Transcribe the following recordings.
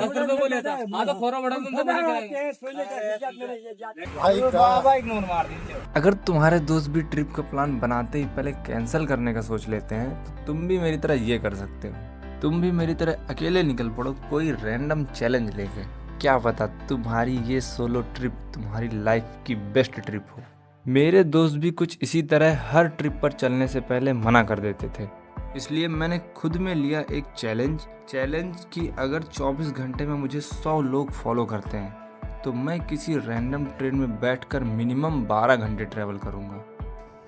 तो बोले था हाँ तो फॉरवर्ड बड़ा तुमसे बड़े इग्नोर मार दीजिए। अगर तुम्हारे दोस्त भी ट्रिप का प्लान बनाते ही पहले कैंसिल करने का सोच लेते हैं तो तुम भी मेरी तरह ये कर सकते हो। तुम भी मेरी तरह अकेले निकल पड़ो कोई रैंडम चैलेंज लेके। क्या पता तुम्हारी ये सोलो ट्रिप तुम्हारी लाइफ की बेस्ट ट्रिप हो। मेरे दोस्त भी कुछ इसी तरह हर ट्रिप पर चलने से पहले मना कर देते थे, इसलिए मैंने खुद में लिया एक चैलेंज कि अगर 24 घंटे में मुझे 100 लोग फॉलो करते हैं तो मैं किसी रैंडम ट्रेन में बैठकर मिनिमम 12 घंटे ट्रैवल करूंगा।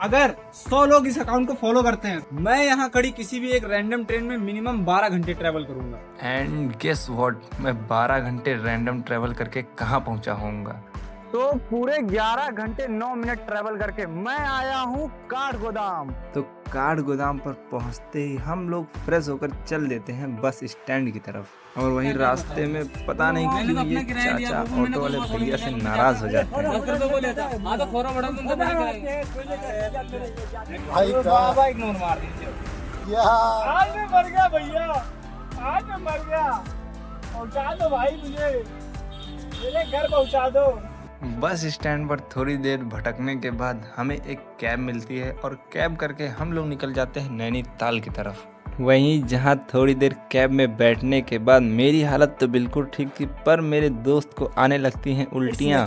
अगर 100 लोग इस अकाउंट को फॉलो करते हैं मैं यहाँ खड़ी किसी भी एक रैंडम ट्रेन में मिनिमम 12 घंटे ट्रैवल करूंगा। एंड गेस व्हाट, मैं 12 घंटे रैंडम ट्रैवल करके कहाँ पहुँचा होऊंगा? तो पूरे 11 घंटे 9 मिनट ट्रैवल करके मैं आया हूँ काठगोदाम। तो काठगोदाम पर पहुंचते ही हम लोग फ्रेश होकर चल देते हैं बस स्टैंड की तरफ। और वहीं रास्ते में पता नहीं क्यों ये चाचा ऑटो वाले भैया से नाराज हो जाते हैं। इग्नोर मार दीजिए। आज मैं मर गया भैया, आज मैं मर गया। पहुँचा दो भाई, मुझे मेरे घर पहुँचा दो। बस स्टैंड पर थोड़ी देर भटकने के बाद हमें एक कैब मिलती है और कैब करके हम लोग निकल जाते हैं नैनीताल की तरफ। वहीं जहां थोड़ी देर कैब में बैठने के बाद मेरी हालत तो बिल्कुल ठीक थी, पर मेरे दोस्त को आने लगती हैं उल्टियां।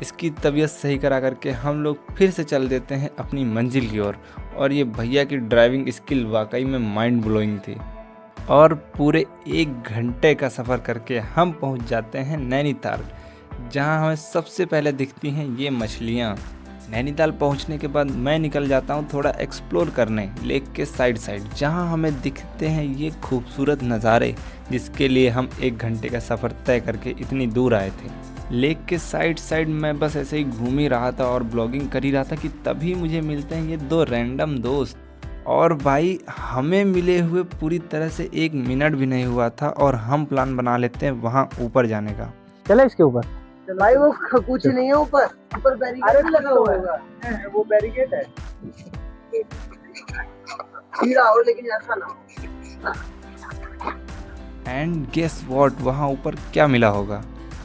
इसकी तबीयत सही करा करके हम लोग फिर से चल देते हैं अपनी मंजिल की ओर। और ये भैया की ड्राइविंग स्किल वाकई में माइंड ब्लोइंग थी। और पूरे 1 घंटे का सफ़र करके हम पहुंच जाते हैं नैनीताल, जहां हमें सबसे पहले दिखती हैं ये मछलियां। नैनीताल पहुंचने के बाद मैं निकल जाता हूं थोड़ा एक्सप्लोर करने लेक के साइड जहां हमें दिखते हैं ये खूबसूरत नज़ारे, जिसके लिए हम 1 घंटे का सफ़र तय करके इतनी दूर आए थे। लेक के साइड मैं बस ऐसे ही घूम ही रहा था और ब्लॉगिंग कर ही रहा था कि तभी मुझे मिलते हैं ये 2 रैंडम दोस्त। और भाई हमें मिले हुए पूरी तरह से 1 मिनट भी नहीं हुआ था और हम प्लान बना लेते हैं वहाँ ऊपर जाने का। चला इसके ऊपर भाई, वो कुछ नहीं है ऊपर बैरिकेड लगा हुआ है। वो बैरिकेड है। कीड़ा हो लेकिन ऐसा ना हो। एंड गेस व्हाट, वहाँ ऊपर क्या मिला होगा?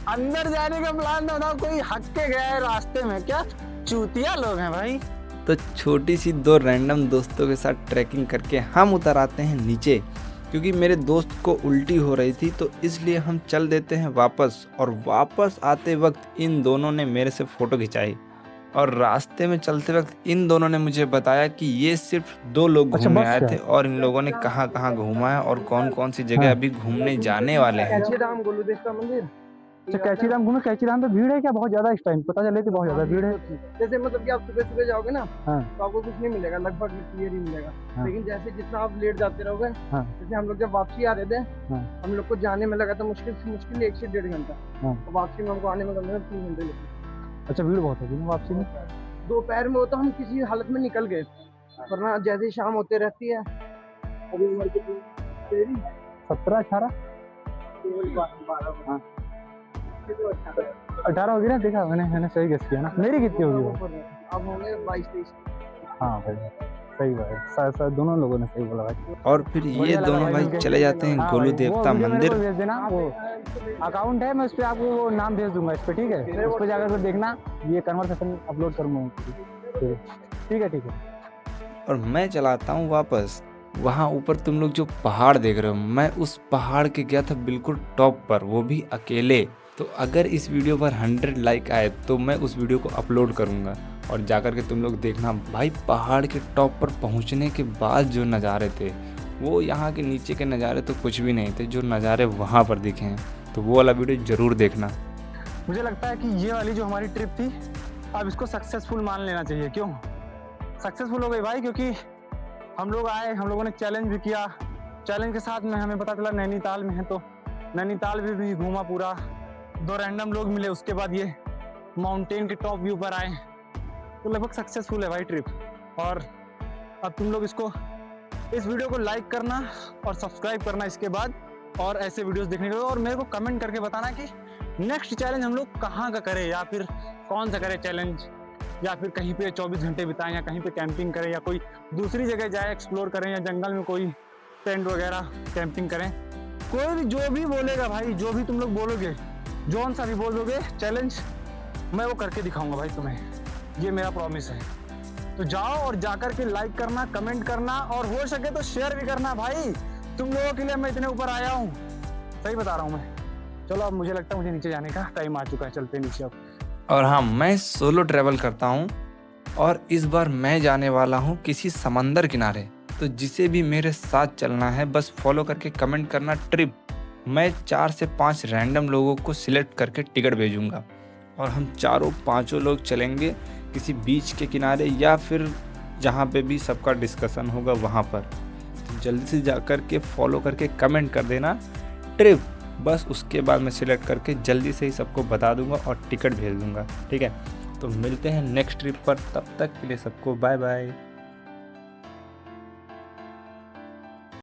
अंदर जाने का प्लान था, कोई हट के गया है रास्ते में। क्या चूतिया लोग हैं भाई। तो छोटी सी 2 रैंडम दोस्तों के साथ ट्रैकिंग करके हम उतर आते हैं नीचे, क्योंकि मेरे दोस्त को उल्टी हो रही थी तो इसलिए हम चल देते हैं वापस। और वापस आते वक्त इन दोनों ने मेरे से फ़ोटो खिंचाई और रास्ते में चलते वक्त इन दोनों ने मुझे बताया कि ये सिर्फ 2 लोग घूमने आए थे और इन लोगों ने कहाँ कहाँ घूमा है और कौन कौन सी जगह अभी घूमने जाने वाले हैं। कैचीधाम गोलूदेव का मंदिर। अच्छा, कैचीधाम घूमे। कैचीधाम पे भीड़ है क्या बहुत ज्यादा? इस टाइम पता चले तो बहुत ज्यादा भीड़ है। जैसे मतलब कि आप सुबह सुबह जाओगे ना हाँ। तो आपको कुछ नहीं मिलेगा, लगभग क्लियर ही मिलेगा। हाँ। लेकिन जैसे जितना आप लेट जाते रहोगे, हाँ। जैसे हम लोग जब वापसी आ रहे थे, हाँ। हम लोग को जाने में लगा था मुश्किल 1 से 1.5 घंटा। हाँ। तो वापसी में हमको आने में कम से कम 3 घंटे लगे। अच्छा, भीड़ बहुत होगी ना वापसी में। दोपहर में हो तो हम किसी हालत में निकल गए, वरना जैसे ही शाम होते रहती है। अभी उम्र कितनी? 17 18 18 होगी ना। देखा मैंने सही गेस किया ना। मेरी कितनी होगी वो? अब होंगे 22-23। हाँ भाई, सही बात है। दोनों लोगों ने सही बोला भाई। और फिर ये दोनों भाई चले जाते हैं गोलू देवता मंदिर। भेज देना, वो अकाउंट है, मैं उस पर आपको वो नाम भेज दूंगा इस पे, ठीक है? उस पर जाकर देखना, ये कन्वर्सेशन अपलोड करूँगा। ठीक है। और मैं चलाता हूँ वापस। वहाँ ऊपर तुम लोग जो पहाड़ देख रहे हो, मैं उस पहाड़ के गया था बिल्कुल टॉप पर, वो भी अकेले। तो अगर इस वीडियो पर 100 लाइक आए तो मैं उस वीडियो को अपलोड करूँगा और जाकर के तुम लोग देखना। भाई पहाड़ के टॉप पर पहुँचने के बाद जो नज़ारे थे, वो यहाँ के नीचे के नज़ारे तो कुछ भी नहीं थे, जो नज़ारे वहाँ पर दिखे हैं। तो वो वाला वीडियो ज़रूर देखना। मुझे लगता है कि ये वाली जो हमारी ट्रिप थी, अब इसको सक्सेसफुल मान लेना चाहिए। क्यों सक्सेसफुल हो गई भाई? क्योंकि हम लोग आए, हम लोगों ने चैलेंज भी किया। चैलेंज के साथ में हमें पता चला नैनीताल में है, तो नैनीताल भी घूमा पूरा। 2 रैंडम लोग मिले, उसके बाद ये माउंटेन के टॉप व्यू पर आए। तो लगभग सक्सेसफुल है भाई ट्रिप। और अब तुम लोग इस वीडियो को लाइक करना और सब्सक्राइब करना इसके बाद, और ऐसे वीडियोस देखने के लिए। और मेरे को कमेंट करके बताना कि नेक्स्ट चैलेंज हम लोग कहाँ का करें, या फिर कौन सा करें चैलेंज, या फिर कहीं पे 24 घंटे बिताएं, या कहीं पे कैंपिंग करें, या कोई दूसरी जगह जाए एक्सप्लोर करें, या जंगल में कोई टेंट वगैरह कैंपिंग करें। कोई भी जो भी बोलेगा भाई, जो भी तुम लोग बोलोगे, जौन सा भी बोलोगे चैलेंज, मैं वो करके दिखाऊंगा भाई तुम्हें, ये मेरा प्रॉमिस है। तो जाओ और जाकर के लाइक करना, कमेंट करना, और हो सके तो शेयर भी करना भाई। तुम लोगों के लिए मैं इतने ऊपर आया हूँ, सही बता रहा हूँ मैं। चलो अब मुझे लगता है मुझे नीचे जाने का टाइम आ चुका है, चलते नीचे अब। और हाँ, मैं सोलो ट्रैवल करता हूँ और इस बार मैं जाने वाला हूँ किसी समंदर किनारे। तो जिसे भी मेरे साथ चलना है बस फॉलो करके कमेंट करना ट्रिप। मैं 4 से 5 रैंडम लोगों को सिलेक्ट करके टिकट भेजूंगा और हम 4-5 लोग चलेंगे किसी बीच के किनारे या फिर जहाँ पे भी सबका डिस्कशन होगा वहाँ पर। तो जल्दी से जा कर के फॉलो करके कमेंट कर देना ट्रिप। बस उसके बाद मैं सिलेक्ट करके जल्दी से ही सबको बता दूंगा और टिकट भेज दूंगा, ठीक है। तो मिलते हैं नेक्स्ट ट्रिप पर, तब तक के लिए सबको बाय बाय।